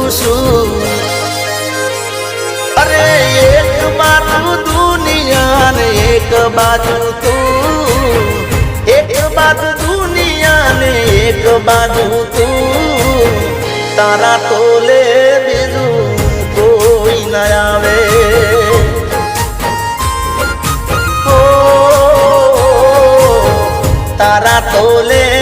છું અરે એક બાજુ દુનિયા ને એક બાજુ તું એક બાજુ દુનિયા ને એક બાજુ તું તારા તોલે બીજું કોઈ ન આવે તારા તોલે